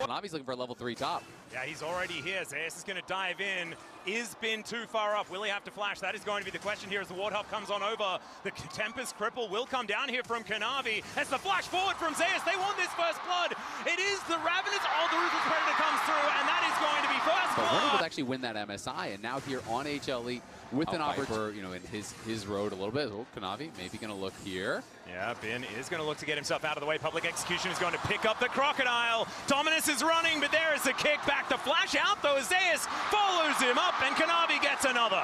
Kanavi's looking for a level 3 top. Yeah, he's already here. Zeus is going to dive in. Is Bin too far up? Will he have to flash? That is going to be the question here as the Warthog comes on over. The Tempest Cripple will come down here from Kanavi. As the flash forward from Zeus, they want this first blood. It is the Ravenous. Oh, the Ruthless Predator comes through, and that is going to be first blood. But Running will actually win that MSI, and now here on HLE with an opportunity, you know, in his road a little bit. Oh, Kanavi maybe going to look here. Yeah, Bin is going to look to get himself out of the way. Public Execution is going to pick up the Crocodile. Dominus is running, but there is a kick back. The flash out, though, Zeus follows him up, and Kanavi gets another.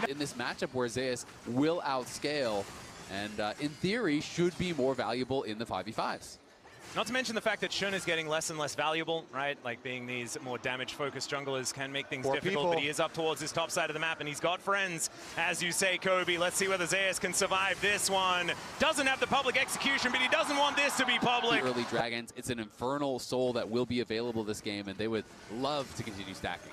In this matchup where Zeus will outscale, and in theory should be more valuable in the 5v5s. Not to mention the fact that Shun is getting less and less valuable, right? Like being these more damage-focused junglers can make things difficult, but he is up towards his top side of the map, and he's got friends, as you say, Kobe. Let's see whether Zeus can survive this one. Doesn't have the public execution, but he doesn't want this to be public. The early Dragons, it's an Infernal Soul that will be available this game, and they would love to continue stacking.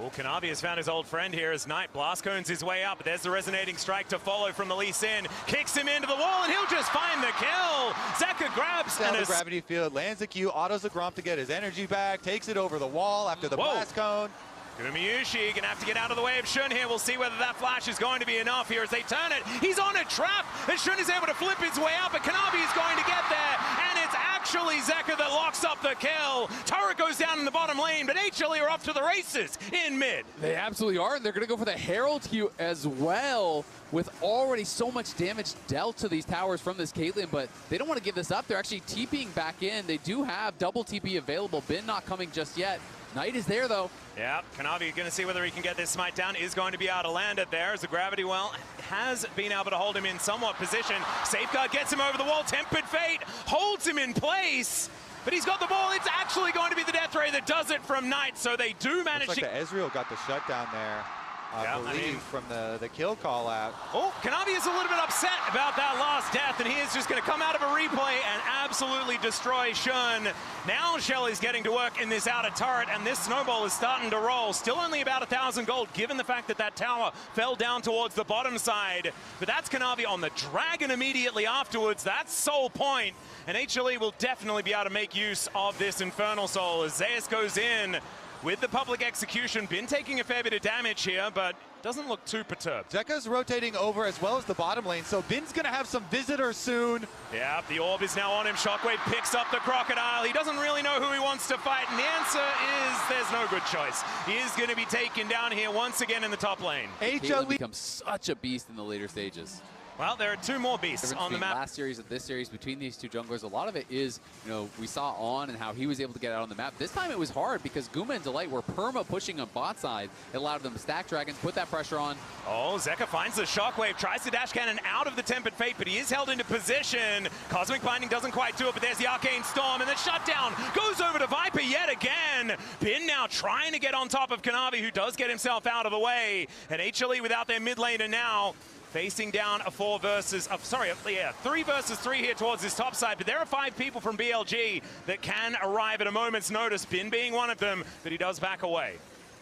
Oh, Kanavi has found his old friend here as Knight blast cones his way up. There's the resonating strike to follow from the Lee Sin. Kicks him into the wall, and he'll just find the kill. Zeka grabs down the gravity field, lands a Q, autos the Gromp to get his energy back, takes it over the wall after the blast cone. Gumayushi gonna have to get out of the way of Shun here. We'll see whether that flash is going to be enough here as they turn it. He's on a trap, and Shun is able to flip his way up, but Kanavi is going to get there, and it's actually Zeka that locks up the kill. Turret goes down in the bottom lane, but HLE are off to the races in mid. They absolutely are, and they're gonna go for the Herald Q as well, with already so much damage dealt to these towers from this Caitlyn, but they don't want to give this up. They're actually TPing back in. They do have double TP available. Bin not coming just yet. Knight is there, though. Yeah, Kanavi going to see whether he can get this smite down. Is going to be able to land it there as the gravity well has been able to hold him in somewhat position. Safeguard gets him over the wall. Tempered Fate holds him in place, but he's got the ball. It's actually going to be the Death Ray that does it from Knight, so they do manage to... the Ezreal got the shutdown there. I believe from the kill call out. Oh, Kanavi is a little bit upset about that last death, and he is just going to come out of a replay and absolutely destroy Shun. Now Shelly's getting to work in this outer turret, and this snowball is starting to roll. Still only about 1,000 gold, given the fact that that tower fell down towards the bottom side. But that's Kanavi on the Dragon immediately afterwards. That's Soul Point, and HLE will definitely be able to make use of this Infernal Soul as Zeus goes in with the public execution. Been taking a fair bit of damage here, but doesn't look too perturbed. Zeka's rotating over as well as the bottom lane, so Bin's gonna have some visitors soon. Yeah, the orb is now on him. Shockwave picks up the Crocodile. He doesn't really know who he wants to fight, and the answer is there's no good choice. He is gonna be taken down here once again in the top lane. HLE becomes such a beast in the later stages. Well, there are two more beasts on the map. Last series and this series, between these two junglers, a lot of it is, you know, we saw On and how he was able to get out on the map. This time it was hard because Guma and Delight were perma pushing on bot side. It allowed them to stack dragons, put that pressure on. Oh, Zeka finds the Shockwave, tries to dash cannon out of the Tempered Fate, but he is held into position. Cosmic Binding doesn't quite do it, but there's the Arcane Storm, and the shutdown goes over to Viper yet again. Bin now trying to get on top of Kanavi, who does get himself out of the way. And HLE without their mid laner now, facing down a 3 versus 3 here towards his top side, but there are 5 people from BLG that can arrive at a moment's notice, Bin being one of them, but he does back away.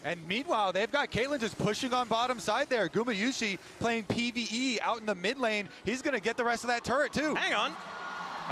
And meanwhile, they've got Caitlyn just pushing on bottom side there. Gumayushi playing PvE out in the mid lane. He's going to get the rest of that turret too. Hang on.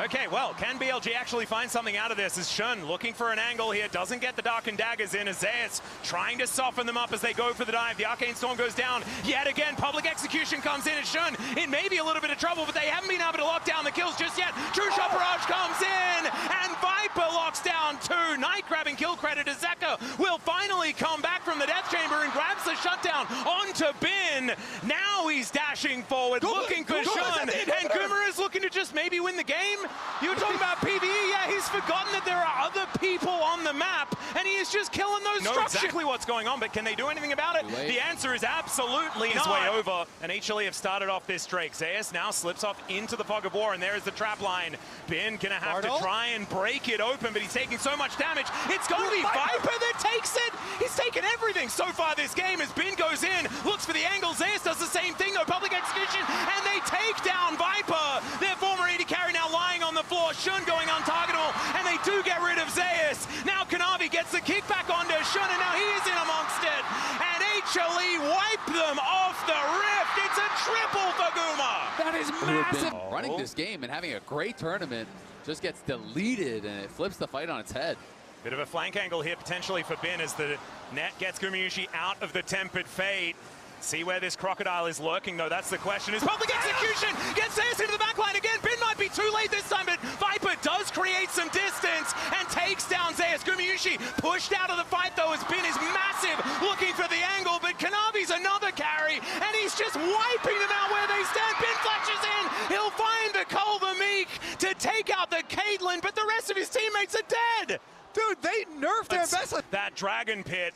Okay, well, can BLG actually find something out of this? As Shun looking for an angle here, doesn't get the Darkened Daggers in. As Zeus trying to soften them up as they go for the dive. The Arcane Storm goes down yet again. Public Execution comes in, and Shun in maybe a little bit of trouble, but they haven't been able to lock down the kills just yet. True Shot Barrage comes in, and Viper locks down 2. Knight grabbing kill credit as Zeka will finally come back from the Death Chamber and grabs the shutdown onto Bin. Now he's dashing forward, looking for Shun, and Guma is looking to just maybe win the game. You were talking about PvE, yeah, he's forgotten that there are other people on the map, and he is just killing those structures. Exactly what's going on, but can they do anything about it? The answer is absolutely not. His way over, and HLE have started off this Drake. Zeus now slips off into the fog of war, and there is the trap line. Bin gonna have to try and break it open, but he's taking so much damage. It's gonna be Viper that takes it. He's taken everything so far this game as Bin goes in, looks for the angle. Zeus does the same thing, though. Public execution, and they take down Viper. Their former AD carry now lying on the floor. Shun going untargetable, and they do get rid of Zeus. Now Kanavi gets the kickback onto Shun, and now he is in amongst it. And HLE wipe them off the rift. It's a triple for Guma. That is massive. Running this game and having a great tournament just gets deleted, and it flips the fight on its head. Bit of a flank angle here potentially for Bin as the net gets Gumayusi out of the Tempered Fate. See where this Crocodile is lurking, though. That's the question. His public execution gets Zeus into the backline again. Bin might be too late this time, but Viper does create some distance and takes down Zeus. Gumayusi pushed out of the fight, though, as Bin is massive, looking for the angle, but Kanavi's another carry, and he's just wiping them out where they stand. Bin flashes in. He'll find the Cole the Meek to take out the Caitlyn, but the rest of his teammates are dead. Dude, they nerfed their best. That Dragon Pit.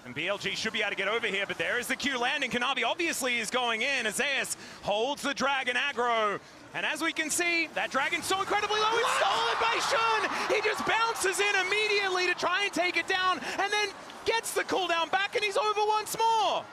And BLG should be able to get over here, but there is the Q landing. Kanavi obviously is going in. Zeus holds the Dragon aggro. And as we can see, that Dragon's so incredibly low, it's stolen by Shun. He just bounces in immediately to try and take it down, and then gets the cooldown back, and he's over once more.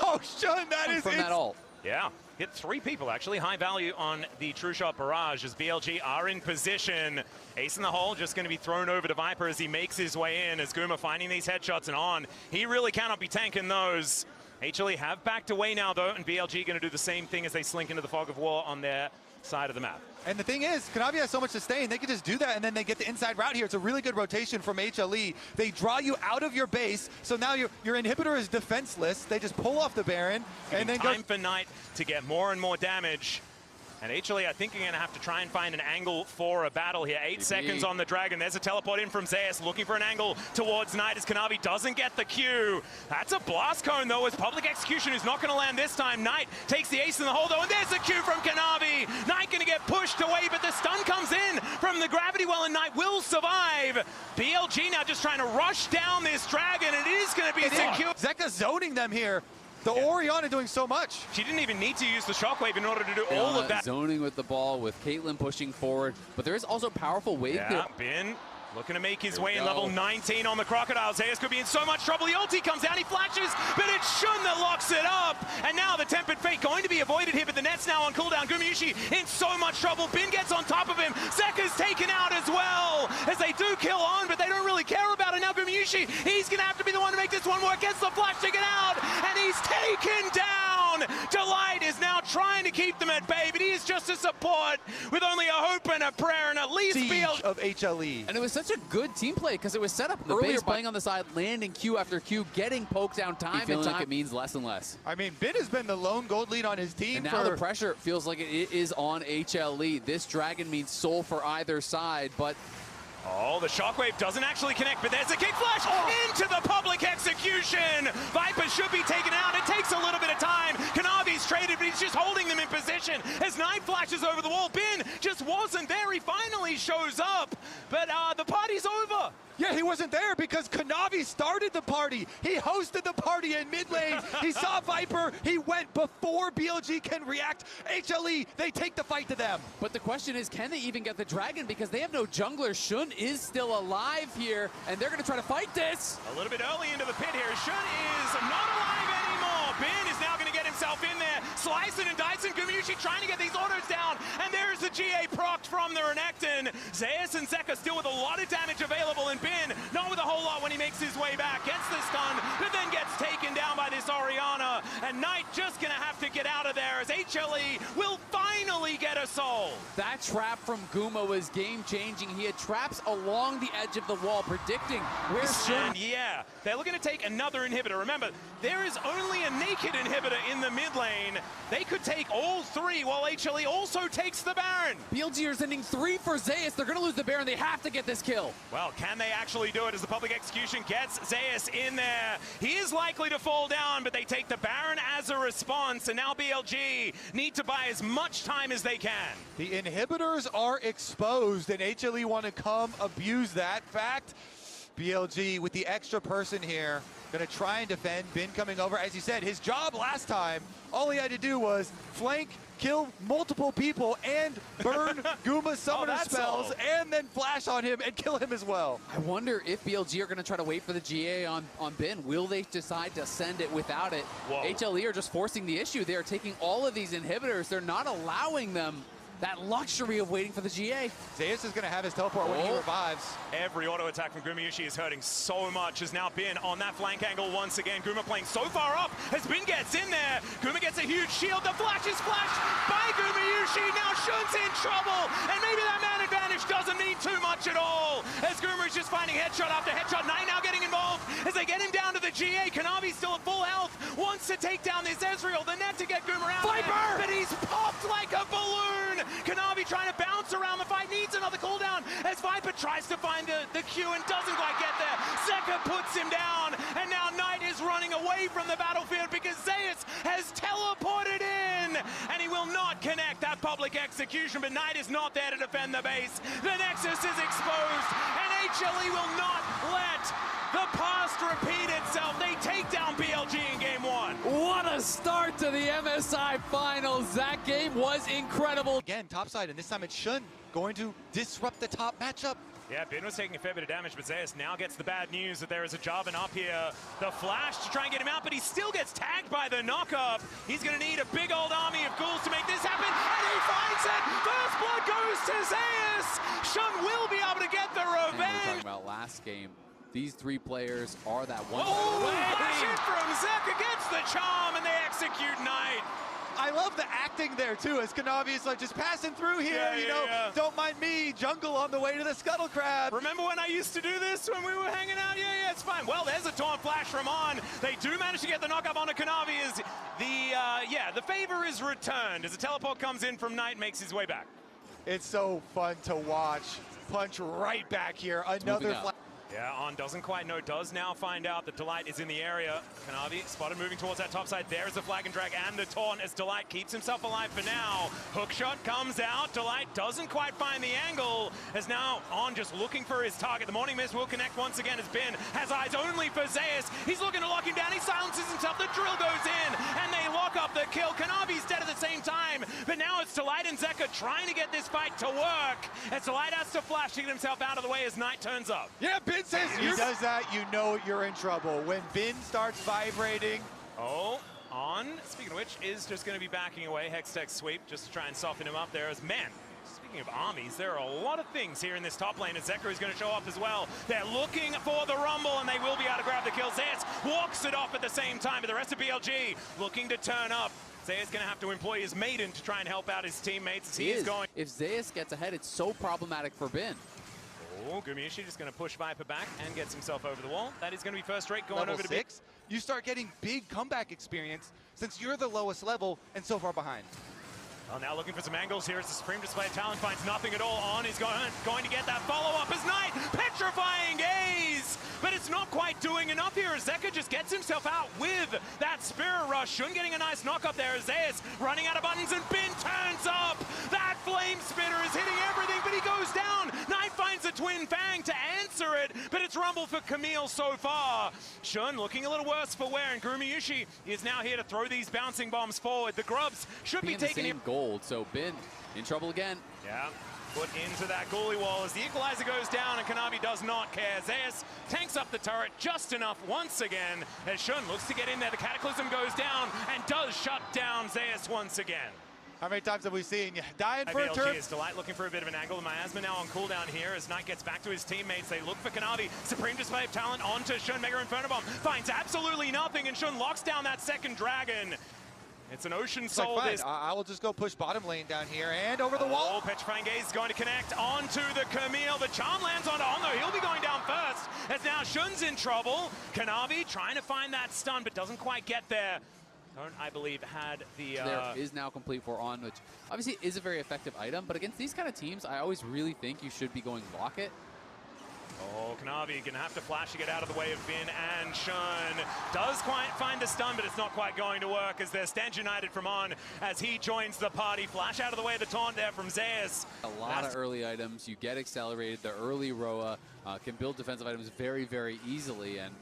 Oh, Shun, that is from that ult. Yeah, hit 3 people actually. High value on the True Shot Barrage as BLG are in position. Ace in the hole, just going to be thrown over to Viper as he makes his way in, as Guma finding these headshots and on. He really cannot be tanking those. HLE have backed away now, though, and BLG going to do the same thing as they slink into the fog of war on their side of the map. And the thing is, Kanavi has so much sustain, they can just do that, and then they get the inside route here. It's a really good rotation from HLE. They draw you out of your base, so now your inhibitor is defenseless. They just pull off the Baron, and then time for Knight to get more and more damage. And HLE, I think, are going to have to try and find an angle for a battle here. 8 seconds on the Dragon. There's a teleport in from Zeus, looking for an angle towards Knight as Kanavi doesn't get the Q. That's a blast cone, though, as public execution is not going to land this time. Knight takes the ace in the hole, though, and there's the Q from Kanavi. Knight going to get pushed away, but the stun comes in from the gravity well, and Knight will survive. BLG now just trying to rush down this Dragon, and it is going to be secure. Zeka zoning them here. The Orianna doing so much. She didn't even need to use the shockwave in order to do all of that. Zoning with the ball, with Caitlyn pushing forward, but there is also powerful wave. Yeah, Bin looking to make his way in level 19 on the Crocodile. Zeus could be in so much trouble. The ulti comes down, he flashes, but it's Shun that locks it up. And now the Tempered Fate going to be avoided here, but the net's now on cooldown. Gumayusi in so much trouble. Bin gets on top of him. Zeka's taken out as well, as they do kill on, but they don't really care about it. Now Gumayusi, he's going to have to be the one to make this one work. Gets the flash to get out, and he's taken down. Delight is now trying to keep them at bay, but he is just a support with only a hope and a prayer, and at least Siege of HLE. And it was such a good team play because it was set up earlier, playing on the side, landing Q after Q, getting poked down time and time. Like it means less and less. I mean, Bin has been the lone gold lead on his team. And now the pressure feels like it is on HLE. This Dragon means soul for either side, but oh, the shockwave doesn't actually connect, but there's a kick flash into the public execution. Viper should be taken out. It takes a little bit of time. Kanavi's traded, but he's just holding them in position as Knight flashes over the wall. Bin just wasn't there. He finally shows up, but the party's over. Yeah, he wasn't there because Kanavi started the party. He hosted the party in mid lane. He saw Viper. He went before BLG can react. HLE, they take the fight to them. But the question is, can they even get the Dragon? Because they have no jungler. Shun is still alive here, and they're going to try to fight this. A little bit early into the pit here. Shun is not alive anymore. Bin is now going to get himself in there. Slicing and dicing. Gumayusi trying to get these autos down. And there's the GA procced from the Renekton. Zeus and Zeka still with a lot of damage available, and Bin not with a whole lot when he makes his way back. Gets the stun, but then gets taken down by this Orianna. And Knight just going to have to get out of there as HLE will finally get a soul. That trap from Guma was game-changing. He had traps along the edge of the wall, predicting where Shun... And yeah, they're looking to take another inhibitor. Remember, there is only a naked inhibitor in the mid lane. They could take all 3 while HLE also takes the Baron. BLG are sending 3 for Zeus. They're going to lose the Baron. They have to get this kill. Well, can they actually do it as the public execution gets Zeus in there? He is likely to fall down, but they take the Baron as a response, and now BLG need to buy as much time as they can. The inhibitors are exposed, and HLE want to come abuse that fact. BLG with the extra person here, gonna try and defend. Bin coming over. As you said, his job last time, all he had to do was flank, kill multiple people, and burn Guma's summoner spells, and then flash on him and kill him as well. I wonder if BLG are gonna try to wait for the GA on Bin. Will they decide to send it without it? Whoa. HLE are just forcing the issue. They are taking all of these inhibitors. They're not allowing them that luxury of waiting for the GA. Zeus is going to have his teleport when he revives. Every auto attack from Gumayusi is hurting so much. Has now been on that flank angle once again. Guma playing so far up as Bin gets in there. Guma gets a huge shield. The flash is flashed by Gumayusi. Now Shun's in trouble. And maybe that man advantage which doesn't mean too much at all, as Goomer is just finding headshot after headshot. Knight now getting involved as they get him down to the GA. Kanavi still at full health, wants to take down this Ezreal. The net to get Goomer out there, but he's popped like a balloon. Kanavi trying to bounce around the fight, needs another cooldown as Viper tries to find the Q and doesn't quite get there. Zeka puts him down, and now Knight is running away from the battlefield because Zeus has teleported in, and he will not connect that public execution, but Knight is not there to defend the base. The Nexus is exposed, and HLE will not let the past repeat itself. They take down BLG in game one. What a start to the MSI finals. That game was incredible. Again, topside, and this time it's Shun going to disrupt the top matchup. Yeah, Bin was taking a fair bit of damage, but Zeus now gets the bad news that there is a Jarvan up here. The flash to try and get him out, but he still gets tagged by the knock-up. He's going to need a big old army of ghouls to make this happen, and he finds it! First blood goes to Zeus! Shun will be able to get the revenge! And we're talking about last game. These three players are that one. Oh, flash hit from Zeka gets the charm, and they execute Knight. I love the acting there too, as Kanavi is like just passing through here, don't mind me, jungle on the way to the Scuttle Crab. Remember when I used to do this when we were hanging out? Yeah, it's fine. Well, there's a taunt flash from On. They do manage to get the knock-up onto Kanavi as the favor is returned as a teleport comes in from Knight, makes his way back. It's so fun to watch. Punch right back here, another flash. Yeah, On doesn't quite know, does now find out that Delight is in the area. Kanavi spotted moving towards that top side. There's the flag and drag and the taunt as Delight keeps himself alive for now. Hookshot comes out. Delight doesn't quite find the angle as now On just looking for his target. The Morning Mist will connect once again as Ben has eyes only for Zeus. He's looking to lock him down. He silences himself. The drill goes in and they lock up the kill. Kanavi's dead at the same time, but now it's Delight and Zeka trying to get this fight to work as Delight has to flash to get himself out of the way as Knight turns up. Yeah, Ben says he does that, you know you're in trouble. When Bin starts vibrating. Oh, On, speaking of which, is just going to be backing away. Hextech sweep just to try and soften him up there as men. Speaking of armies, there are a lot of things here in this top lane as Zeka is going to show up as well. They're looking for the rumble and they will be able to grab the kill. Zeus walks it off at the same time, but the rest of BLG looking to turn up. Zeus going to have to employ his maiden to try and help out his teammates as he is going. If Zeus gets ahead, it's so problematic for Bin. Oh, Gumiushi just going to push Viper back and gets himself over the wall. That is going to be first rate going level over to 6. You start getting big comeback experience since you're the lowest level and so far behind. Well, now looking for some angles here as the Supreme Display of Talent finds nothing at all. On is going to get that follow-up as Knight, petrifying gaze! But it's not quite doing enough here as Zeka just gets himself out with that Spirit Rush. Shun getting a nice knock up there as Zeus running out of buttons and Bin turns up! That Flame Spitter is hitting everything, but he goes down! Knight finds a Twin Fang to answer it, but it's rumble for Camille so far. Shun looking a little worse for wear, and Gumiushi is now here to throw these bouncing bombs forward. The Grubs should be taking him. Gold, so Bin in trouble again. Yeah, put into that goalie wall as the equalizer goes down and Kanavi does not care. Zeus tanks up the turret just enough once again as Shun looks to get in there. The Cataclysm goes down and does shut down Zeus once again. How many times have we seen you dying for a BLG turret? is Delight looking for a bit of an angle. The Miasma now on cooldown here as Knight gets back to his teammates. They look for Kanavi. Supreme Display of Talent onto Shun. Mega Inferno Bomb finds absolutely nothing and Shun locks down that second dragon. It's an Ocean Soul. Like, I will just go push bottom lane down here and over the wall. Petrifying Gaze is going to connect onto the Camille. The charm lands on though. He'll be going down first as now Shun's in trouble. Kanavi trying to find that stun but doesn't quite get there. Don't, I believe, had the... There is now complete for On, which obviously is a very effective item, but against these kind of teams, I always really think you should be going Locket. Oh, Kanavi gonna have to flash to get out of the way of Bin and Shun. Does quite find the stun, but it's not quite going to work as they're stand united from On as he joins the party. Flash out of the way of the taunt there from Zeus. A lot of early items. You get accelerated. The early Roa can build defensive items very, very easily, and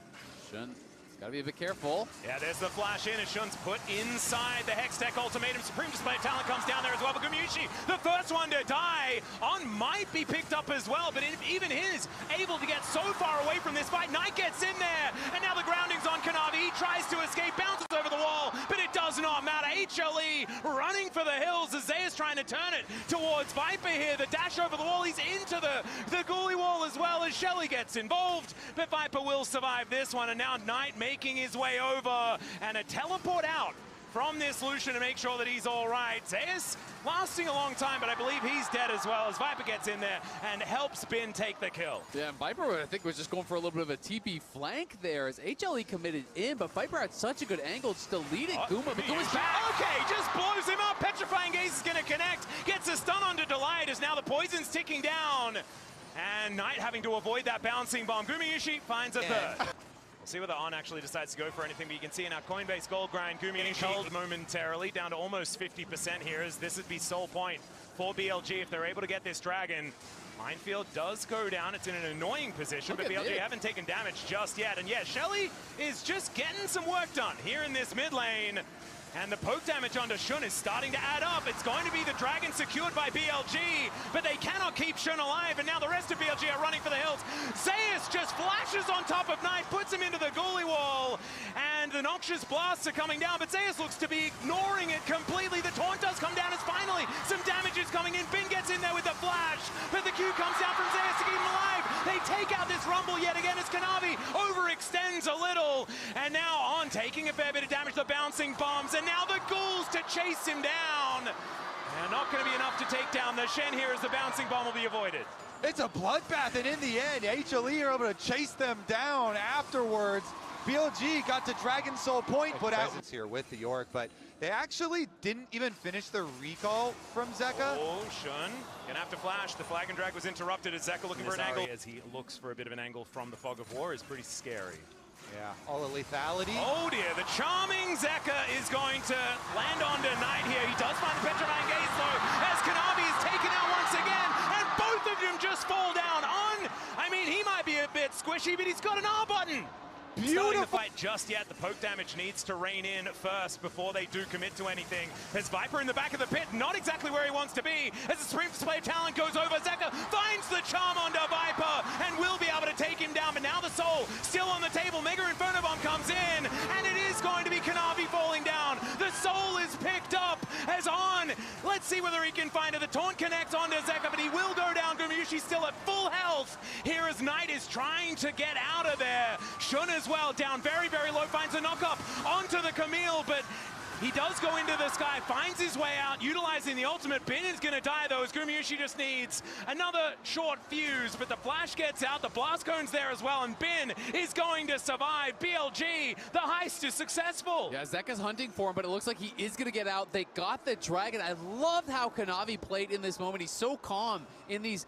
Shun gotta be a bit careful. Yeah, there's the flash in as Shun's put inside the Hextech ultimatum. Supreme Display of Talent comes down there as well, but Gumiushi, the first one to die. On might be picked up as well, but even his able to get so far away from this fight. Knight gets in there, and now the grounding's on Kanavi. He tries to escape, bounces over the wall, but it does not matter. HLE running for the hills as Zeus trying to turn it towards Viper here. The dash over the wall, he's into the goalie wall as well as Shelly gets involved, but Viper will survive this one, and now Knight making his way over, and a teleport out from this Lucian to make sure that he's all right. Zeus lasting a long time, but I believe he's dead as well as Viper gets in there and helps Bin take the kill. Yeah, and Viper, I think, was just going for a little bit of a TP flank there as HLE committed in, but Viper had such a good angle just to lead it. Guma, but Guma's back. Okay, just blows him up. Petrifying Gaze is going to connect. Gets a stun onto Delight as now the poison's ticking down. And Knight having to avoid that bouncing bomb. Gumayushi finds a third. We'll see whether On actually decides to go for anything, but you can see in our Coinbase gold grind, Gumayushi held momentarily down to almost 50% here, as this would be sole point for BLG if they're able to get this Dragon. Minefield does go down. It's in an annoying position, but BLG haven't taken damage just yet. And yeah, Shelly is just getting some work done here in this mid lane. And the poke damage onto Shun is starting to add up. It's going to be the Dragon secured by BLG, but they cannot keep Shun alive, and now the rest of BLG are running for the hills. Zeus just flashes on top of Knight, puts him into the goalie wall, and the noxious blasts are coming down, but Zeus looks to be ignoring it completely. The taunt does come down as finally some damage is coming in. Bin gets in there with the flash, but the Q comes down from Zeus to keep him alive. They take out this Rumble yet again as Kanavi overextends a little, and now On taking a fair bit of damage, the bouncing bombs, and now the ghouls to chase him down. And not going to be enough to take down the Shen here as the bouncing bomb will be avoided. It's a bloodbath, and in the end, HLE are able to chase them down afterwards. BLG got to Dragon Soul point put out here with the York, but they actually didn't even finish the recall from Zeka. Oh, Shun gonna have to flash. The flag and drag was interrupted as Zeka looking for an angle. As he looks for a bit of an angle from the Fog of War is pretty scary. Yeah, all the lethality. Oh dear, the charming Zeka is going to land onto Knight here. He does find the Petrifying Gaze though, as Kanavi is taken out once again, and both of them just fall down. On, I mean, he might be a bit squishy, but he's got an R button. Beautiful. The fight just yet. The poke damage needs to rein in first before they do commit to anything. There's Viper in the back of the pit, not exactly where he wants to be. As the Supreme Display of Talent goes over, Zeka finds the charm onto Viper and will be able to take him down. But now the Soul still on the table. Mega Inferno Bomb comes in, and it is going to be Kanavi falling down. The Soul is picked up as On. Let's see whether he can find it. The taunt connects onto Zeka, but he will go down. Gumayushi still at full health here as Knight is trying to get out of there. Shun as well, down very, very low, finds a knock-up onto the Camille, but he does go into the sky, finds his way out, utilizing the ultimate. Bin is going to die, though, as Gumayushi just needs another short fuse, but the flash gets out, the blast cone's there as well, and Bin is going to survive. BLG, the heist is successful. Yeah, Zeka's hunting for him, but it looks like he is going to get out. They got the Dragon. I loved how Kanavi played in this moment. He's so calm in these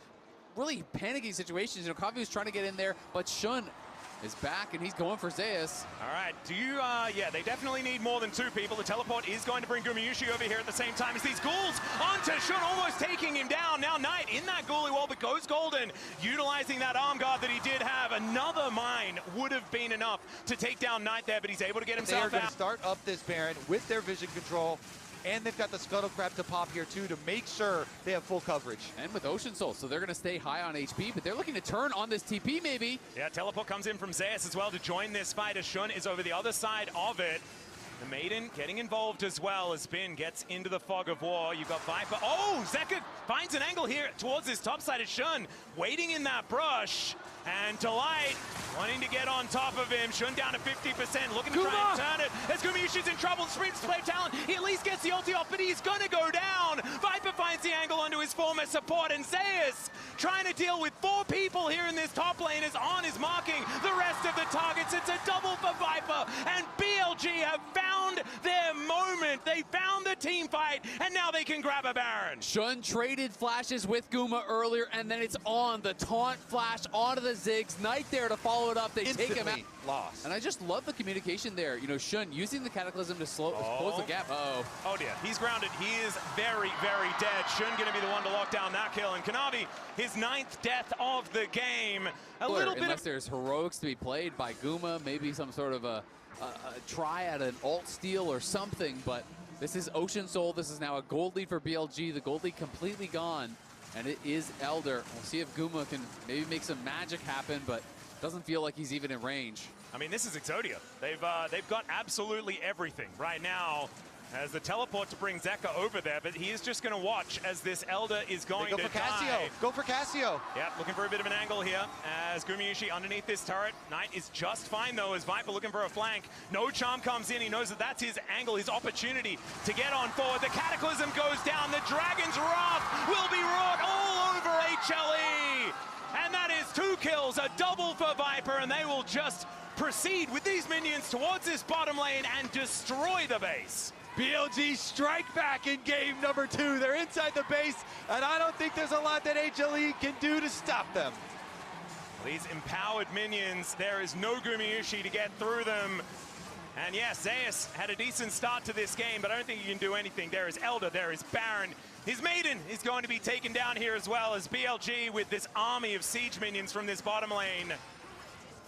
really panicking situations. You know, Kanavi was trying to get in there, but Shun is back, and he's going for Zeus. All right, yeah, they definitely need more than two people. The teleport is going to bring Gumayushi over here at the same time as these ghouls onto Shun, almost taking him down. Now Knight in that ghoulie wall, but goes golden, utilizing that arm guard that he did have. Another mine would have been enough to take down Knight there, but he's able to get himself out. They are going to start up this Baron with their vision control, and they've got the Scuttle Crab to pop here too to make sure they have full coverage. And with Ocean Soul, so they're going to stay high on HP, but they're looking to turn on this TP maybe. Yeah, teleport comes in from Zeus as well to join this fight as Shun is over the other side of it. The Maiden getting involved as well as Bin gets into the Fog of War. You've got Viper. Oh, Zeka finds an angle here towards his top side of Shun, waiting in that brush. And Delight wanting to get on top of him. Shun down to 50%, looking to try and turn it. As Gumayushi's in trouble, Supreme Display of Talent, he at least gets the ulti off, but he's gonna go down. Viper finds the angle onto his former support, and Zeus trying to deal with 4 people here in this top lane as On is marking the rest of the targets. It's a double for Viper, and BLG have found their moment. They found the team fight, and now they can grab a Baron. Shun traded flashes with Guma earlier, and then it's On the taunt flash onto the Ziggs. Knight there to follow it up. They take him out. Lost. And I just love the communication there. You know, Shun using the Cataclysm to close the gap. Oh dear, he's grounded. He is very, very dead. Shun gonna be the one to lock down that kill. And Kanavi, his 9th death of the game. Unless there's heroics to be played by Guma, maybe some sort of a try at an alt steal or something, but this is Ocean Soul. This is now a gold lead for BLG. The gold lead completely gone, and it is Elder. We'll see if Guma can maybe make some magic happen, but doesn't feel like he's even in range. I mean, this is Exodia. They've got absolutely everything right now. as the teleport to bring Zeka over there, but he is just going to watch as this Elder is going to Go for Cassio. Go for Cassio. Yep, looking for a bit of an angle here as Gumayusi underneath this turret. Knight is just fine though as Viper looking for a flank. No Charm comes in. He knows that that's his angle, his opportunity to get on forward. The Cataclysm goes down. The Dragon's Wrath will be wrought all over HLE. And that is 2 kills, a double for Viper, and they will just proceed with these minions towards this bottom lane and destroy the base. BLG strike back in game number 2. They're inside the base, and I don't think there's a lot that HLE can do to stop them. These empowered minions, there is no Gumayusi to get through them. And yes, Zeus had a decent start to this game, but I don't think he can do anything. There is Elder, there is Baron. His Maiden is going to be taken down here as well as BLG with this army of siege minions from this bottom lane.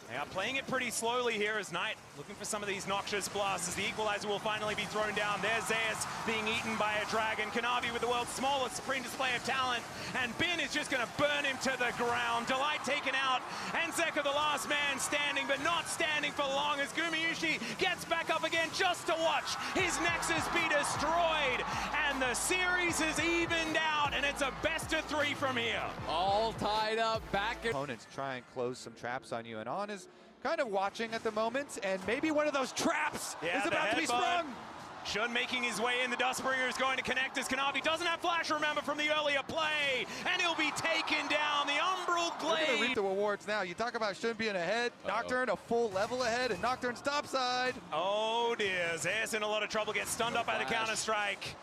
They are playing it pretty slowly here as Knight looking for some of these noxious blasts as the equalizer will finally be thrown down. There's Zeus being eaten by a dragon. Kanavi with the world's smallest supreme display of talent. And Bin is just going to burn him to the ground. Delight taken out. And Zeka the last man standing, but not standing for long as Gumayusi gets back up again just to watch his Nexus be destroyed. And the series is evened out, and it's a best of 3 from here. All tied up back. Opponents try and close some traps on you, and On is kind of watching at the moment, and maybe one of those traps is about to be sprung. Shun making his way in. The Dustbringer is going to connect as Kanavi doesn't have flash, remember, from the earlier play, and he'll be taken down. The Umbral We're going to reap Glade. the rewards now. You talk about Shun being ahead, Nocturne a full level ahead, and Nocturne's topside. Oh dear, Zeus in a lot of trouble, gets stunned up by the counter-strike.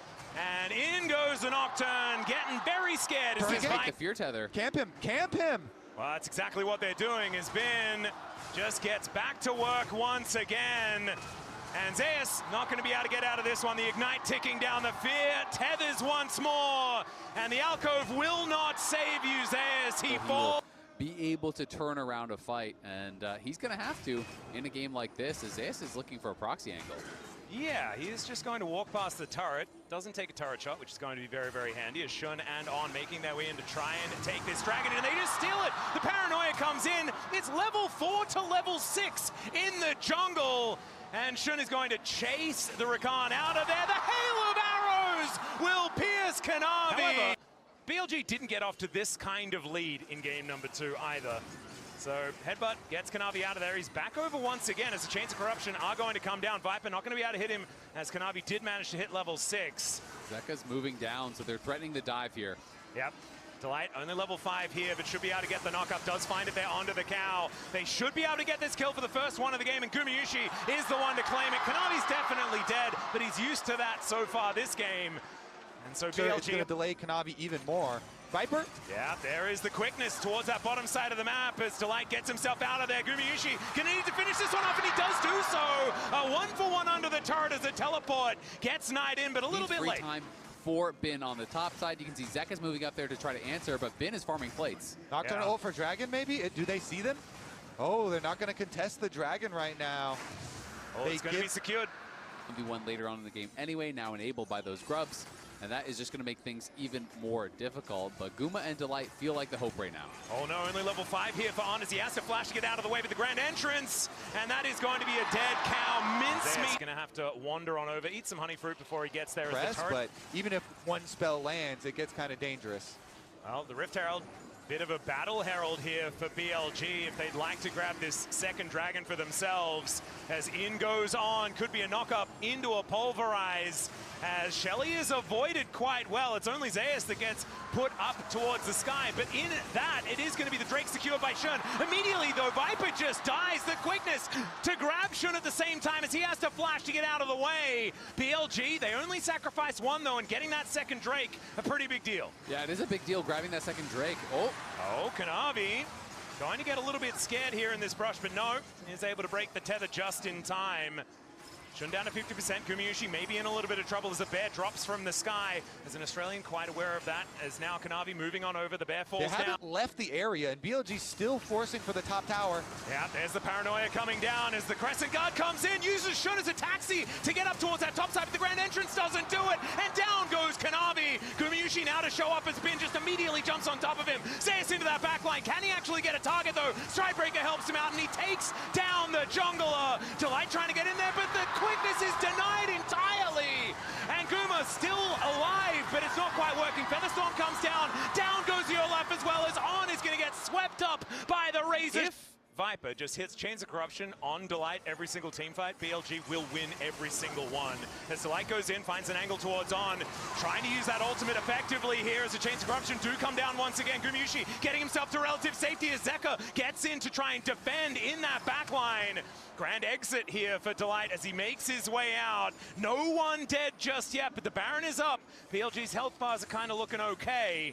And in goes the Nocturne, getting very scared. As this Take the fear tether. Camp him, camp him. Well, that's exactly what they're doing, as Bin just gets back to work once again. And Zeus not going to be able to get out of this one. The Ignite ticking down, the fear tethers once more. And the Alcove will not save you, Zeus. He falls. Be able to turn around a fight, and he's going to have to in a game like this, as Zeus is looking for a proxy angle. Yeah, he is just going to walk past the turret. Doesn't take a turret shot, which is going to be very, very handy as Shun and On making their way in to try and take this dragon, and they just steal it. The Paranoia comes in. It's level 4 to level 6 in the jungle. And Shun is going to chase the Rakan out of there. The hail of arrows will pierce Kanavi. However, BLG didn't get off to this kind of lead in game number 2 either. So Headbutt gets Kanavi out of there. He's back over once again as the Chains of Corruption are going to come down. Viper not going to be able to hit him as Kanavi did manage to hit level 6. Zeka's moving down, so they're threatening the dive here. Yep. Delight only level 5 here, but should be able to get the knockup. Does find it there onto the cow. They should be able to get this kill for the first one of the game, and Gumayusi is the one to claim it. Kanavi's definitely dead, but he's used to that so far this game. And so Sure, it's BLG... going to delay Kanavi even more. Viper? Yeah, there is the quickness towards that bottom side of the map as Delight gets himself out of there. Gumayusi gonna need to finish this one off, and he does do so. A 1-for-1 under the turret as a teleport gets Knight in, but a little bit late. Time for Bin on the top side. You can see Zeka's moving up there to try to answer, but Bin is farming plates. Nocturne ult for Dragon, maybe? Do they see them? Oh, they're not going to contest the Dragon right now. Oh, it's going to be secured. 1v1 later on in the game anyway, now enabled by those grubs. And that is just going to make things even more difficult. But Guma and Delight feel like the hope right now. Oh no, only level 5 here for On as he has to flash to get out of the way with the grand entrance. And that is going to be a dead cow. Mincemeat. Going to have to wander on over, eat some honey fruit before he gets there. As the turret. But even if one spell lands, it gets kind of dangerous. Well, the Rift Herald, bit of a battle herald here for BLG if they'd like to grab this second dragon for themselves. As in goes On, could be a knock-up into a pulverize. As Shelly is avoided quite well. It's only Zeus that gets put up towards the sky, but in that, it is going to be the Drake secured by Shun. Immediately, though, Viper just dies. The quickness to grab Shun at the same time as he has to flash to get out of the way. BLG, they only sacrifice one, though, and getting that second Drake, a pretty big deal. Yeah, it is a big deal grabbing that second Drake. Oh, Kanavi going to get a little bit scared here in this brush, but no, is able to break the tether just in time. Shun down to 50%. Gumayusi may be in a little bit of trouble as the bear drops from the sky. As an Australian, quite aware of that. As now Kanavi moving on over, the bear falls down. They haven't left the area, and BLG still forcing for the top tower. Yeah, there's the Paranoia coming down as the Crescent Guard comes in, uses Shun as a taxi to get up towards that top side, but the grand entrance doesn't do it, and down goes Kanavi. Gumayusi now to show up as Bin just immediately jumps on top of him. Zeus into that backline. Can he actually get a target, though? Stridebreaker helps him out, and he takes down the jungler. Delight trying to get in there, but the quickness is denied entirely. And Guma still alive, but it's not quite working. Featherstorm comes down. Down goes the Olaf as well as On is going to get swept up by the Razors. If Viper just hits Chains of Corruption on Delight every single team fight, BLG will win every single one. As Delight goes in, finds an angle towards On, trying to use that ultimate effectively here as the Chains of Corruption do come down once again. Gumayusi getting himself to relative safety as Zeka gets in to try and defend in that backline. Grand exit here for Delight as he makes his way out. No one dead just yet, but the Baron is up. BLG's health bars are kind of looking okay.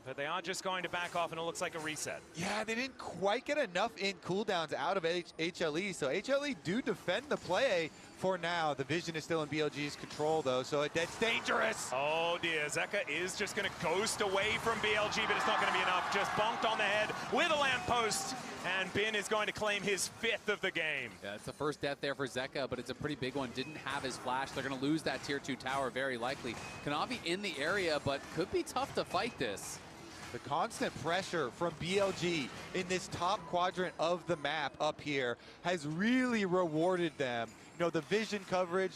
But they are just going to back off, and it looks like a reset. Yeah, they didn't quite get enough in cooldowns out of HLE, so HLE do defend the play for now. The vision is still in BLG's control, though, so that's dangerous. Oh, dear. Zeka is just going to ghost away from BLG, but it's not going to be enough. Just bonked on the head with a lamppost, and Bin is going to claim his 5th of the game. Yeah, it's the first death there for Zeka, but it's a pretty big one. Didn't have his flash. They're going to lose that tier 2 tower very likely. Kanavi in the area, but could be tough to fight this. The constant pressure from BLG in this top quadrant of the map up here has really rewarded them. You know, the vision coverage.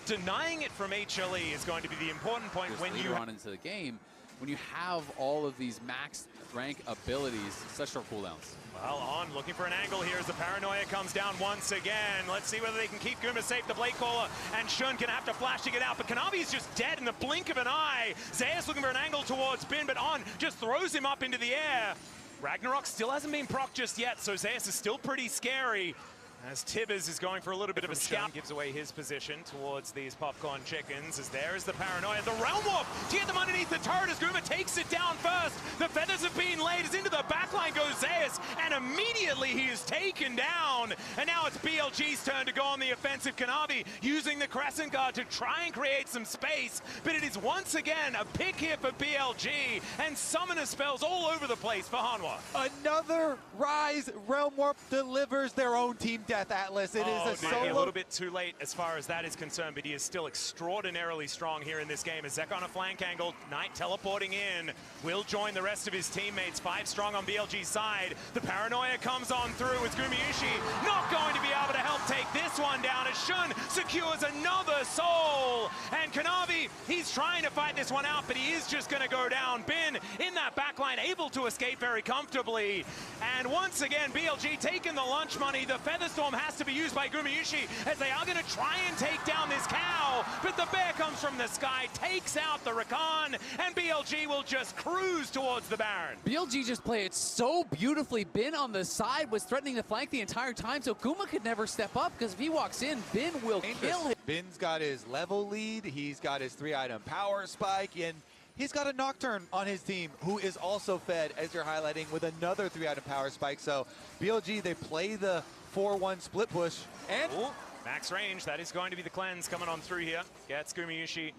Denying it from HLE is going to be the important point when you run into the game. When you have all of these max rank abilities, such short cooldowns. Well, On looking for an angle here as the Paranoia comes down once again. Let's see whether they can keep Guma safe. The Blade Caller and Shun can have to flash to get out, but Kanavi is just dead in the blink of an eye. Zeus looking for an angle towards Bin, but On just throws him up into the air. Ragnarok still hasn't been proc just yet, so Zeus is still pretty scary. As Tibbers is going for a little bit of a scout, gives away his position towards these popcorn chickens. As there is the Paranoia, the Realm Warp to get them underneath the turret as Guma takes it down first. The feathers have been laid as into the backline goes Zeus, and immediately he is taken down. And now it's BLG's turn to go on the offensive. Kanavi using the Crescent Guard to try and create some space, but it is once again a pick here for BLG, and summoner spells all over the place for Hanwha. Another Rise. Realm Warp delivers their own team death Atlas. It is a solo. A little bit too late as far as that is concerned, but he is still extraordinarily strong here in this game. As Zek on a flank angle, Knight teleporting in, will join the rest of his teammates. 5 strong on BLG's side. The Paranoia comes on through with Gumayusi not going to be able to help take this one down as Shun secures another soul. And Kanavi, he's trying to fight this one out, but he is just going to go down. Bin in that backline, able to escape very comfortably. And once again, BLG taking the lunch money. The Featherstorm has to be used by Gumayusi as they are going to try and take down this cow, but the bear comes from the sky, takes out the Rakan, and BLG will just cruise towards the Baron. BLG just played it so beautifully. Bin on the side was threatening to flank the entire time, so Guma could never step up because if he walks in, Bin will kill him. Bin's got his level lead, he's got his 3-item power spike, and he's got a Nocturne on his team who is also fed, as you're highlighting, with another 3-item power spike. So BLG, they play the 4-1 split push, and max range, that is going to be the cleanse coming on through here. Gets Gumayusi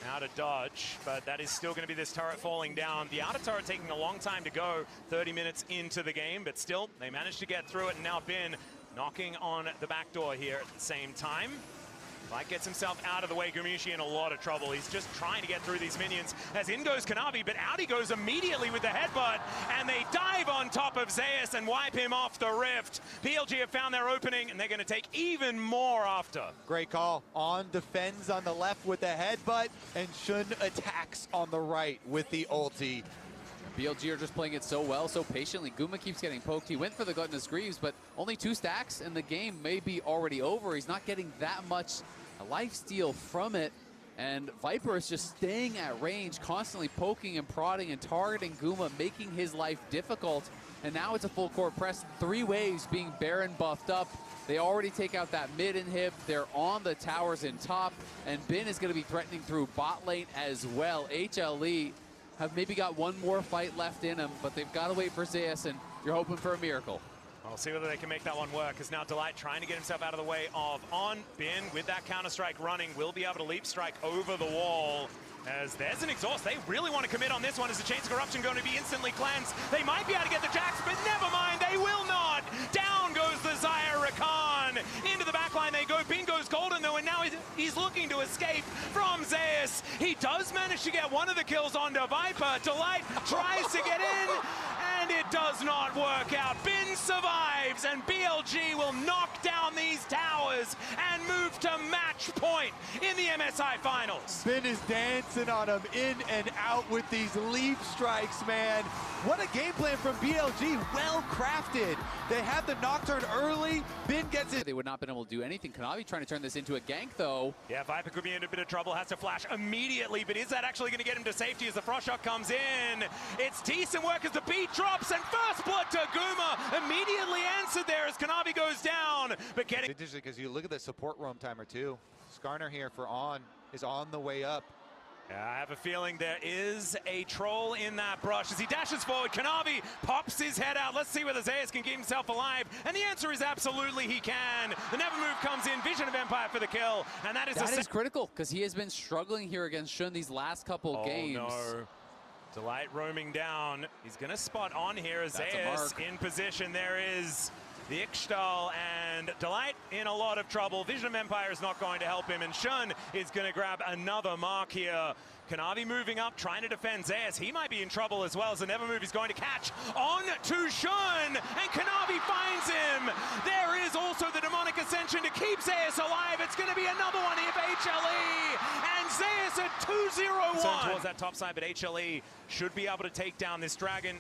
out of dodge, but that is still going to be this turret falling down. The outer turret taking a long time to go, 30 minutes into the game, but still, they managed to get through it, and now Bin knocking on the back door here at the same time. Light gets himself out of the way. Gumayusi in a lot of trouble. He's just trying to get through these minions. As in goes Kanavi, but out he goes immediately with the headbutt. And they dive on top of Zeus and wipe him off the rift. BLG have found their opening, and they're going to take even more after. Great call. On defends on the left with the headbutt, and Shun attacks on the right with the ulti. BLG are just playing it so well, so patiently. Guma keeps getting poked. He went for the Gluttonous Greaves, but only 2 stacks, and the game may be already over. He's not getting that much lifesteal from it, and Viper is just staying at range, constantly poking and prodding and targeting Guma, making his life difficult. And now it's a full court press. 3 waves being Baron buffed up. They already take out that mid inhib. They're on the towers in top, and Bin is going to be threatening through bot lane as well. HLE have maybe got one more fight left in them, but they've got to wait for Zeus, and you're hoping for a miracle. We'll see whether they can make that one work, as now Delight trying to get himself out of the way of On. Bin with that counter-strike running will be able to leap strike over the wall. As there's an exhaust. They really want to commit on this one. Is the Chains of Corruption going to be instantly cleansed? They might be able to get the Jax, but never mind, they will not. Down goes the Zyre Rakan. Into the backline they go. Bin goes golden though, and now he's looking to escape from Zeus. He does manage to get one of the kills onto Viper. Delight tries to get in, and it does not work out. Bin survives, and BLG will knock down these towers. towers and move to match point in the MSI finals. Ben is dancing on him in and out with these leap strikes, man. What a game plan from BLG, well crafted. They have the Nocturne early, Ben gets it. They would not have been able to do anything. Kanavi trying to turn this into a gank though. Yeah, Viper could be in a bit of trouble, has to flash immediately, but is that actually going to get him to safety as the frost shot comes in? It's decent work as the beat drops, and first blood to Guma, immediately answered there as Kanavi goes down, but getting... Interesting, because you look at the support roam timer too. Skarner here for On is on the way up. Yeah, I have a feeling there is a troll in that brush. As he dashes forward, Kanavi pops his head out. Let's see whether Zeus can keep himself alive. And the answer is absolutely he can. The Never Move comes in, Vision of Empire for the kill. And that is critical, because he has been struggling here against Shun these last couple games. No. Delight roaming down. He's going to spot On here as Zeus in position. There is the Ixtal, and Delight in a lot of trouble. Vision of Empire is not going to help him, and Shun is going to grab another mark here. Kanavi moving up, trying to defend Zeus. He might be in trouble as well, as the Never Move is going to catch on to Shun, and Kanavi finds him. There is also the Demonic Ascension to keep Zeus alive. It's going to be another one of HLE, and Zeus at 2-0-1. So towards that top side, but HLE should be able to take down this dragon,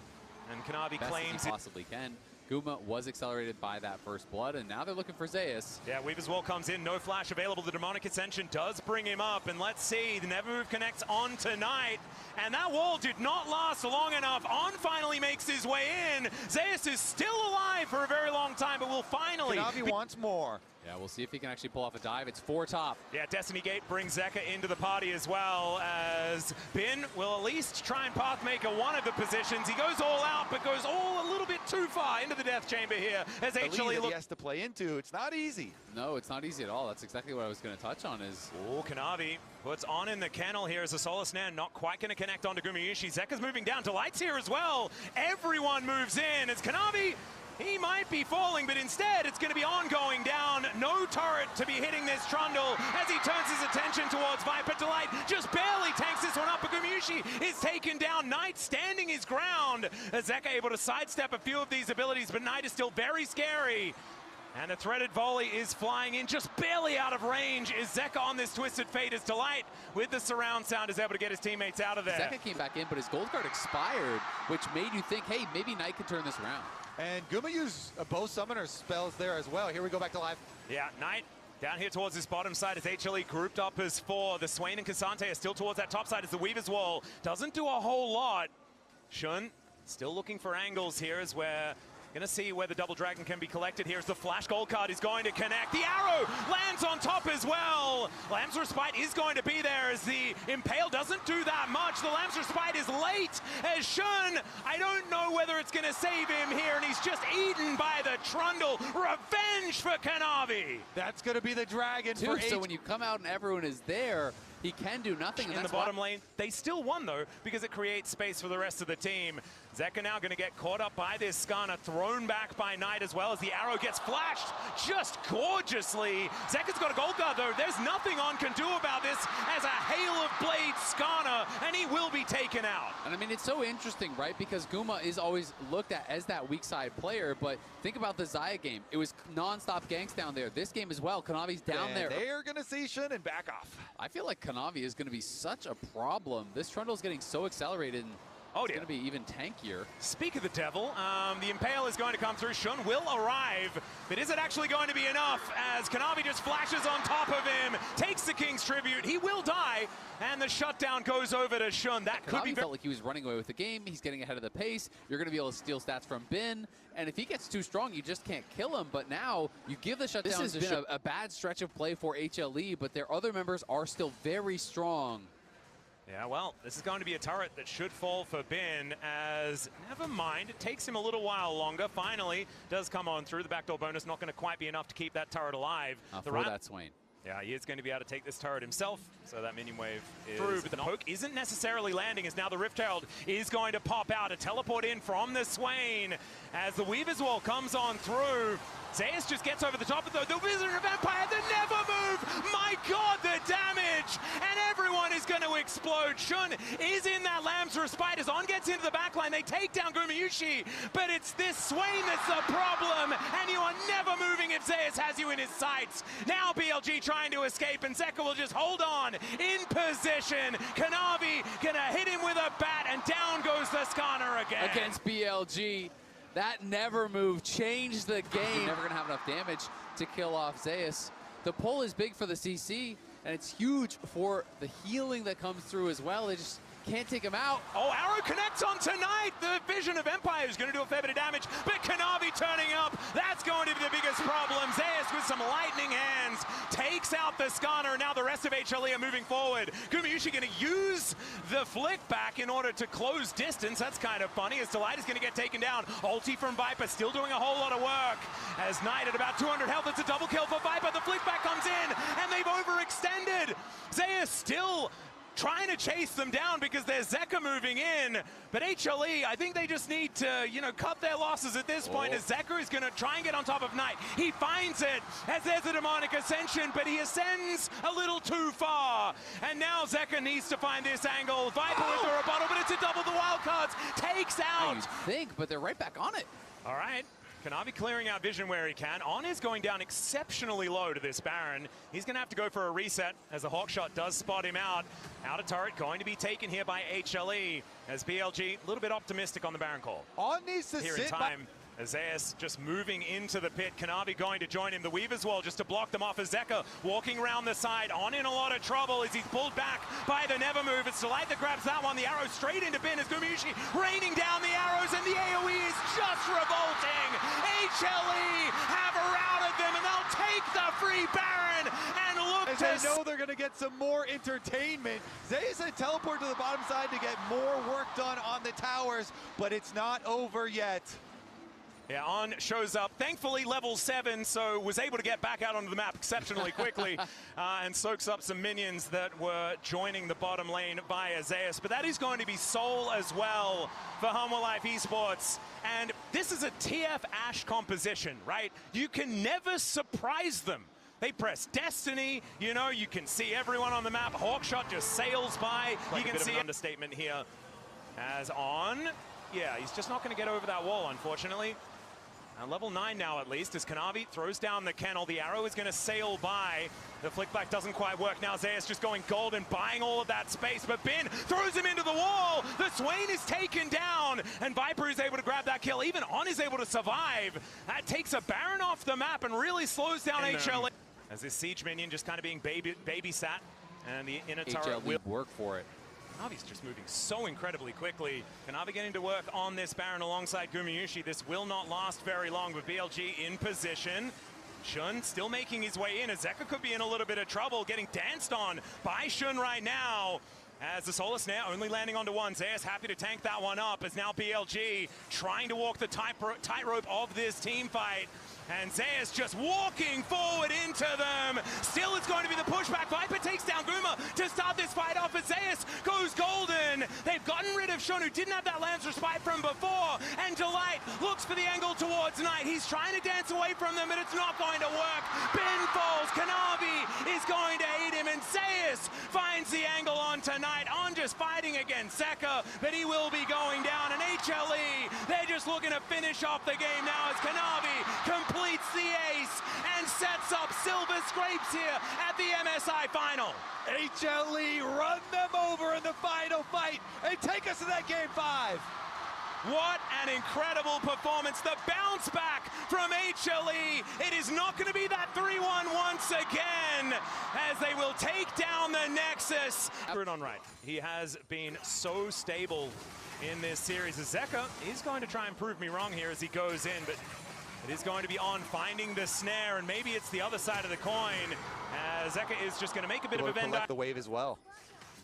and Kanavi claims he possibly can. Guma was accelerated by that first blood, and now they're looking for Zeus. Yeah, Weaver's Wall comes in, no flash available. The Demonic Ascension does bring him up, and let's see, the Never Move connects on tonight, and that wall did not last long enough. On finally makes his way in. Zeus is still alive for a very long time, but will finally... Kanavi wants more. Yeah, we'll see if he can actually pull off a dive. It's 4 top. Yeah, Destiny Gate brings Zeka into the party as well, as Bin will at least try and pathmaker one of the positions. He goes all out, but goes all a little bit too far into the death chamber here, as HLE he has to play into. It's not easy. No, it's not easy at all. That's exactly what I was going to touch on is... Oh, Kanavi puts On in the kennel here as a Solar Snare, not quite going to connect onto Gumayushi. Zeka's moving down. Delight's here as well. Everyone moves in as Kanavi... He might be falling, but instead it's going to be On going down. No turret to be hitting this Trundle as he turns his attention towards Viper. Delight just barely tanks this one up, but Gumayushi is taken down. Knight standing his ground. Zeka able to sidestep a few of these abilities, but Knight is still very scary. And the threaded volley is flying in, just barely out of range. Is Zeka on this Twisted Fate as Delight, with the surround sound, is able to get his teammates out of there. Zeka came back in, but his gold card expired, which made you think, hey, maybe Knight can turn this around. And Guma used both summoner spells there as well. Here we go back to live. Yeah, Knight down here towards this bottom side as HLE grouped up as 4. The Swain and Cassante are still towards that top side as the Weaver's Wall doesn't do a whole lot. Shun still looking for angles here as we're gonna see where the double dragon can be collected. Here's the flash gold card is going to connect. The arrow lands on top as well. Lamb's Respite is going to be there as the Impale doesn't do that much. The Lamb's Respite is late as Shun, I don't know whether it's gonna save him here, and he's just eaten by the Trundle. Revenge for Kanavi. That's gonna be the dragon for So when you come out and everyone is there, he can do nothing. In the bottom lane, they still won though, because it creates space for the rest of the team. Zeka now going to get caught up by this Skarner, thrown back by Knight as well as the arrow gets flashed just gorgeously. Zeka's got a gold guard though. There's nothing On can do about this as a hail of blades Skarner, and he will be taken out. And I mean, it's so interesting, right? Because Guma is always looked at as that weak side player, but think about the Xayah game. It was non-stop ganks down there. This game as well, Kanavi's down there. They're going to see Shun and back off. I feel like Kanavi is going to be such a problem. This Trundle's getting so accelerated, and it's going to be even tankier. Speak of the devil, the Impale is going to come through. Shun will arrive, but is it actually going to be enough as Kanavi just flashes on top of him, takes the King's Tribute. He will die, and the shutdown goes over to Shun. That could be... felt like he was running away with the game. He's getting ahead of the pace. You're going to be able to steal stats from Bin, and if he gets too strong, you just can't kill him. But now, you give the shutdown. This has been a bad stretch of play for HLE, but their other members are still very strong. Yeah, well, this is going to be a turret that should fall for Bin, as, never mind, it takes him a little while longer. Finally, does come on through. The backdoor bonus not going to quite be enough to keep that turret alive. For that Swain. Yeah, he is going to be able to take this turret himself, so that minion wave is through, but the poke isn't necessarily landing, as now the Rift Herald is going to pop out, a teleport in from the Swain, as the Weaver's Wall comes on through. Zeus just gets over the top of the Wizard of Empire, the never move! My god, the damage! And everyone is going to explode. Shun is in that Lamb's Respite as On gets into the backline. They take down Gumayushi, but it's this Swain that's the problem, and you are never moving if Zeus has you in his sights. Now BLG trying to escape, and Zeka will just hold on in position. Kanavi gonna hit him with a bat, and down goes the Skarner again. Against BLG. That never move changed the game. You're never gonna have enough damage to kill off Zeus. The pull is big for the CC, and it's huge for the healing that comes through as well. They just can't take him out. Oh, Arrow connects on tonight. The Vision of Empire is going to do a fair bit of damage, but Kanavi turning up, that's going to be the biggest problem. Zeus with some lightning hands takes out the Skarner. Now the rest of HLE are moving forward. Gumayushi going to use the flick back in order to close distance. That's kind of funny as Delight is going to get taken down. Ulti from Viper still doing a whole lot of work. As Knight at about 200 health, it's a double kill for Viper. The flick back comes in, and they've overextended. Zeus still trying to chase them down because there's Zeka moving in. But HLE, I think they just need to, cut their losses at this point, as Zeka is going to try and get on top of Knight. He finds it as there's a demonic ascension, but he ascends a little too far. And now Zeka needs to find this angle. Viper with the rebuttal, but it's a double the wildcards. Takes out. You think, but they're right back on it. All right. Kanavi clearing out Vision where he can. On is going down exceptionally low to this Baron. He's going to have to go for a reset as the Hawkshot does spot him out. Out of turret, going to be taken here by HLE as BLG a little bit optimistic on the Baron call. On needs to here sit in time. Zeus just moving into the pit. Kanavi going to join him. The Weaver's Wall just to block them off as Zeka walking around the side. On in a lot of trouble as he's pulled back by the Never Move. It's Delight that grabs that one. The arrow straight into Bin as Gumayushi raining down the arrows, and the AoE is just revolting. HLE have routed them, and they'll take the free Baron and look as they know they're going to get some more entertainment. Zeus had teleport to the bottom side to get more work done on the towers, but it's not over yet. Yeah, On shows up, thankfully level 7, so was able to get back out onto the map exceptionally quickly and soaks up some minions that were joining the bottom lane via Zeus. But that is going to be Soul as well for Humble Life Esports. And this is a TF Ashe composition, right? You can never surprise them. They press Destiny, you can see everyone on the map. Hawkshot just sails by. Like you can see an understatement here as On. Yeah, he's just not going to get over that wall, unfortunately. And level 9 now, at least, as Kanavi throws down the kennel. The arrow is going to sail by. The flick back doesn't quite work. Now Zeus just going gold and buying all of that space. But Bin throws him into the wall. The Swain is taken down. And Viper is able to grab that kill. Even On is able to survive. That takes a Baron off the map and really slows down HLE. As this siege minion just kind of being babysat. And the inner turret will work for it. Kanavi's just moving so incredibly quickly. Kanavi getting to work on this Baron alongside Gumayushi. This will not last very long, but BLG in position. Shun still making his way in, as Zeka could be in a little bit of trouble, getting danced on by Shun right now. As the Solar Snare only landing onto one. Zeus happy to tank that one up, as now BLG trying to walk the tightrope of this team fight. And Zeus just walking forward into them. Still, it's going to be the pushback. Viper takes down Guma to start this fight off, as Zeus goes golden. They've gotten rid of Shun, who didn't have that Lance Respite from before. And Delight looks for the angle towards Knight. He's trying to dance away from them, but it's not going to work. Bin falls. Kanavi is going to aid him, and Zeus finds the angle on tonight. On just fighting against Zeka, but he will be going down. And HLE, they're just looking to finish off the game now as Kanavi completes the ace and sets up Silver Scrapes here at the MSI final. HLE run them over in the final fight and take us to that game 5. What an incredible performance. The bounce back from HLE. It is not going to be that 3-1 once again, as they will take down the Nexus. On right. He has been so stable in this series. Zeka is going to try and prove me wrong here as he goes in, but it is going to be On finding the snare, and maybe it's the other side of the coin. Zeka is just going to make a bit of a Venn the wave as well.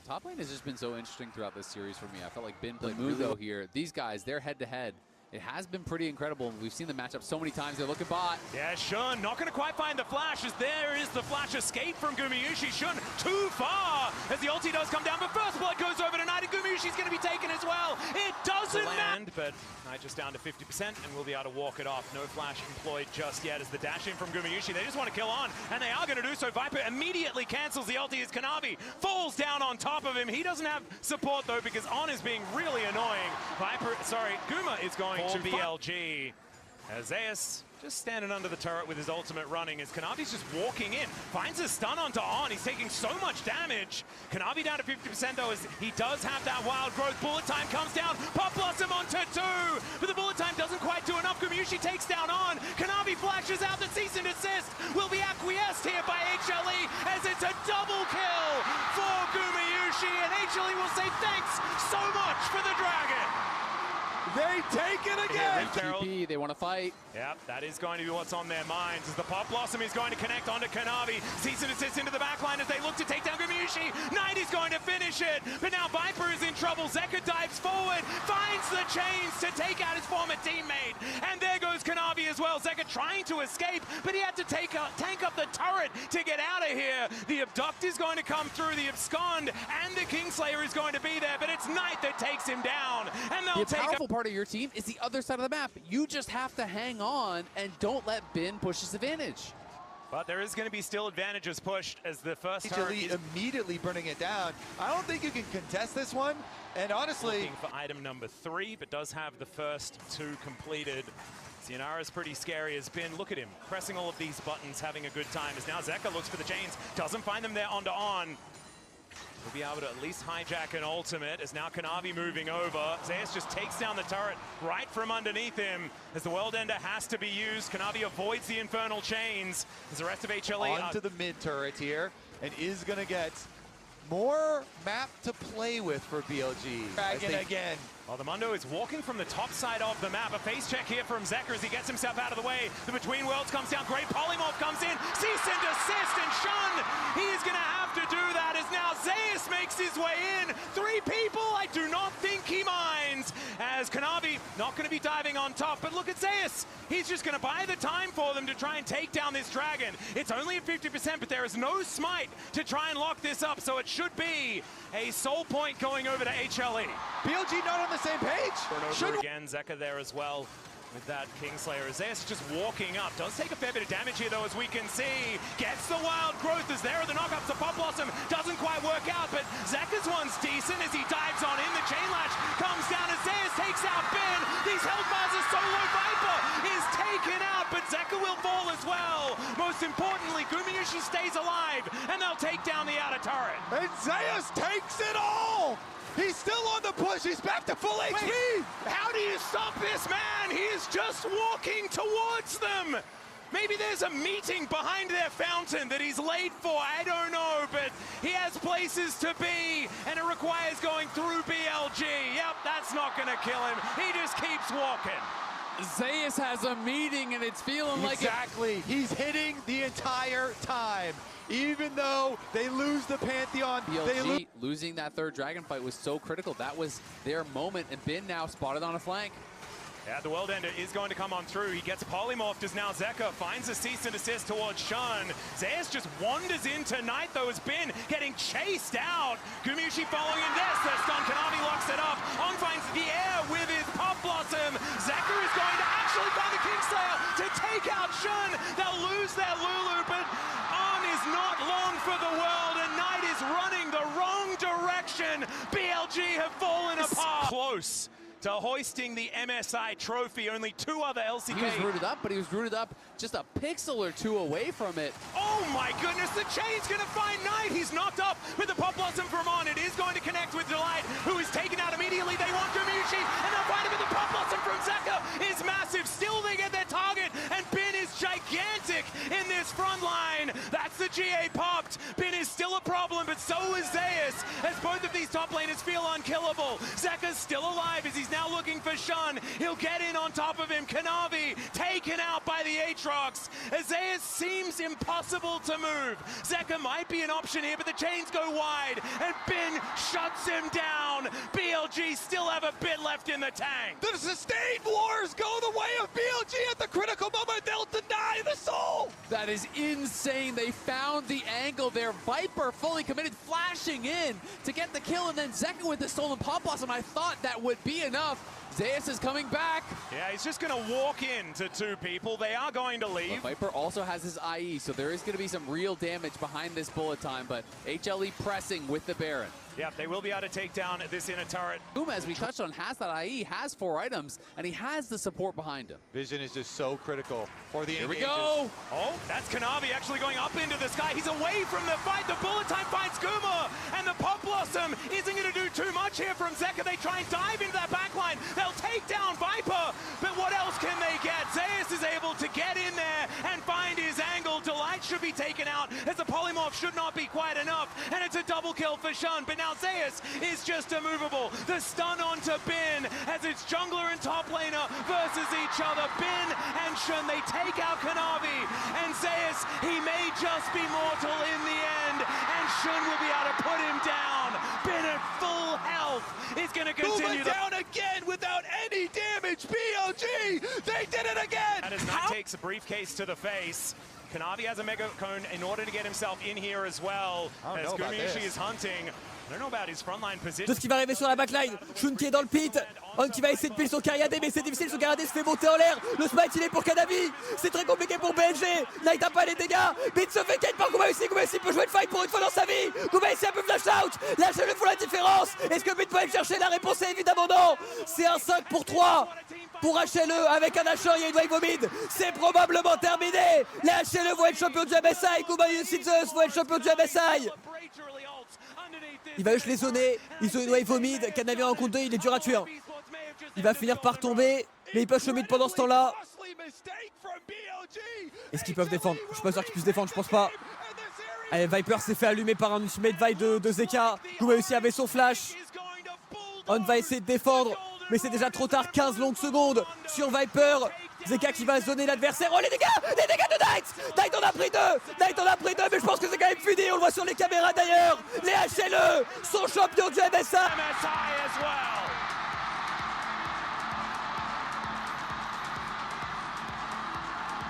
Top lane has just been so interesting throughout this series for me. I felt like Bin played Mugo here. These guys, they're head-to-head. it has been pretty incredible. We've seen the matchup so many times. They're looking bot. Yeah, Shun not going to quite find the flash, as there is the flash escape from Gumayusi. Shun too far as the ulti does come down, but first blood goes over to Knight, and Gumayusi's going to be taken as well. It doesn't land, but Knight just down to 50% and will be able to walk it off. No flash employed just yet as the dash in from Gumayusi. They just want to kill On, and they are going to do so. Viper immediately cancels the ulti as Kanavi falls down on top of him. He doesn't have support though, because On is being really annoying. Guma is going to BLG. As Zeus just standing under the turret with his ultimate running, as Kanavi's just walking in, finds a stun onto On. He's taking so much damage. Kanavi down to 50% though, as he does have that wild growth. Bullet time comes down, Pop Blossom onto 2, but the bullet time doesn't quite do enough. Gumayusi takes down On. Kanavi flashes out. The cease and desist will be acquiesced here by HLE, as it's a double kill for Gumayusi, and HLE will say thanks so much for the Dragon. They take it again! TP, they want to fight. Yep, that is going to be what's on their minds, as the Pop Blossom is going to connect onto Kanavi. Cease and desist into the backline as they look to take down Gumayusi. Knight is going to finish it, but now Viper is in trouble. Zeka dives forward, finds the chains to take out his former teammate, and there goes Kanavi as well. Zeka trying to escape, but he had to tank up the turret to get out of here. The Abduct is going to come through, the Abscond, and the Kingslayer is going to be there, but it's Knight that takes him down, and they'll take powerful part of your team is the other side of the map. You just have to hang on and don't let Bin push his advantage. But there is going to be still advantages pushed as the first HLE immediately burning it down. I don't think you can contest this one, and honestly... Looking for item number 3, but does have the first 2 completed. Cianara's pretty scary as Bin. Look at him, pressing all of these buttons, having a good time, as now Zeka looks for the chains, doesn't find them there onto On. We'll be able to at least hijack an ultimate, as now Kanavi moving over. Zeus just takes down the turret right from underneath him, as the World Ender has to be used. Kanavi avoids the Infernal Chains, as the rest of HLE... Onto the mid turret here, and is going to get more map to play with for BLG. Dragon again. Well, the Mundo is walking from the top side of the map. A face check here from Zeka as he gets himself out of the way. The Between Worlds comes down. Great polymorph comes in. Cease and desist, and Shun, he is going to have to do that, as now Zeus makes his way in. 3 people, I do not think he minds, as Kanavi not going to be diving on top. But look at Zeus. He's just going to buy the time for them to try and take down this Dragon. It's only at 50%, but there is no smite to try and lock this up, so it should be a soul point going over to HLE. BLG not on the same page. Over again, Zeka there as well with that Kingslayer. Zeus just walking up. Does take a fair bit of damage here though, as we can see. Gets the wild growth as there are the knockups. The Pop Blossom doesn't quite work out, but Zeka's one's decent as he dives on in. The chain latch comes down as Zeus takes out Bin. These health bars are so low. Viper is taken out, but Zeka will fall as well. Most importantly, Gumayusi stays alive, and they'll take down the outer turret. And Zeus takes it all! He's still on the push. He's back to full HP. How do you stop this man? He is just walking towards them. Maybe there's a meeting behind their fountain that he's late for. I don't know, but he has places to be, and it requires going through BLG. Yep, that's not going to kill him. He just keeps walking. Zeus has a meeting, and it's feeling like exactly. He's hitting the entire time. Even though they lose the Pantheon, BLG losing that 3rd Dragon fight was so critical. That was their moment, and Bin now spotted on a flank. Yeah, the World Ender is going to come on through. He gets polymorphed as now Zeka finds a cease and desist towards Shun. Zeus just wanders into Knight though, as Bin getting chased out. Gumayusi following in this. That's done. Kanavi locks it up. On finds the air with his Pop Blossom. Zeka is going to actually find the Kingslayer to take out Shun. They'll lose their Lulu, but On is not long for the world, and Knight is running the wrong direction. BLG have fallen apart. Close to hoisting the MSI trophy. Only 2 other LCK. He was rooted up, but he was rooted up just a pixel or 2 away from it. Oh my goodness, the chain's gonna find Knight. He's knocked up with the Pop Blossom from On. It is going to connect with Delight, who is taken out immediately. They want Gumayusi, and they'll find him, but the Pop Blossom from Zeka is massive. Still they get their target, and Bin is gigantic. gigantic in this front line. That's the GA popped. Bin is still a problem, but so is Zeus, as both of these top laners feel unkillable. Zeka's still alive as he's now looking for Shun. He'll get in on top of him. Kanavi taken out by the Aatrox. Zeus seems impossible to move. Zeka might be an option here, but the chains go wide, and Bin shuts him down. BLG still have a bit left in the tank. The sustained wars go the way of BLG at the critical moment. They'll deny the soul. That is insane. They found the angle there. Viper fully committed, flashing in to get the kill, and then Zeka with the stolen Pop Blossom. I thought that would be enough. Zeus is coming back. Yeah, he's just going to walk into two people. They are going to leave. But Viper also has his IE, so there is going to be some real damage behind this bullet time, but HLE pressing with the Baron. Yeah, they will be able to take down this inner turret. Uma, as we touched on, has that IE, has 4 items, and he has the support behind him. Vision is just so critical for the Here we engages. go. Oh, that's Kanavi actually going up into the sky. He's away from the fight. The bullet time finds Guma, and the Pop Blossom isn't going to do too much here from Zeka. They try and dive into that backline. They'll take down Viper, but what else can they get? Zeus is able to get in there and find his angle. Delight should be taken out, as the polymorph should not be quite enough, and it's a double kill for Shun. But now Zeus is just immovable. The stun onto Bin, as it's jungler and top laner versus each other. Bin and Shun, they take out Kanavi, and Zeus, he may just be mortal in the end, and Shun will be able to put him down. Bin at full health is going to continue. Down again without any damage. BLG, they did it again. That is not takes a briefcase to the face. Kanavi has a Mega Cone in order to get himself in here as well, as Gumiushi is hunting. I don't know about his frontline position. De ce qui va arriver sur la backline. Shun qui est dans le pit. On qui va essayer de piller son Cariadé, mais c'est difficile. Son Cariadé se fait monter en l'air. Le smite il est pour Kanavi. C'est très compliqué pour BLG. Knight a pas les dégâts. Bit se fait ken par Gumiushi. Gumiushi peut jouer le fight pour une fois dans sa vie. Gumiushi a un peu flash out. Lâchez-le pour la différence. Est-ce que Bit peut aller chercher? La réponse est évidemment non. C'est un 5 pour 3. Pour HLE avec un Asher et une wave au mid. C'est probablement terminé. Les HLE vont être champions du MSI. Gumiushi Zeus vont être champions du MSI. Il va les zoner, ils ont une wave au mid, Kanavi en compte 2, il est dur à tuer. Il va finir par tomber, mais il push au mid pendant ce temps-là. Est-ce qu'ils peuvent défendre? Je suis pas sûr qu'ils puissent défendre, je pense pas. Allez, Viper s'est fait allumer par un ultimate vibe de Zeka. Gumiushi avait son flash. On va essayer de défendre, mais c'est déjà trop tard, 15 longues secondes sur Viper. Zeka qui va zoner l'adversaire. Oh les dégâts de Knight. Knight en a pris 2. Knight en a pris 2, mais je pense que c'est quand même fini. On le voit sur les caméras d'ailleurs. Les HLE sont champions du MSI. MSI as well.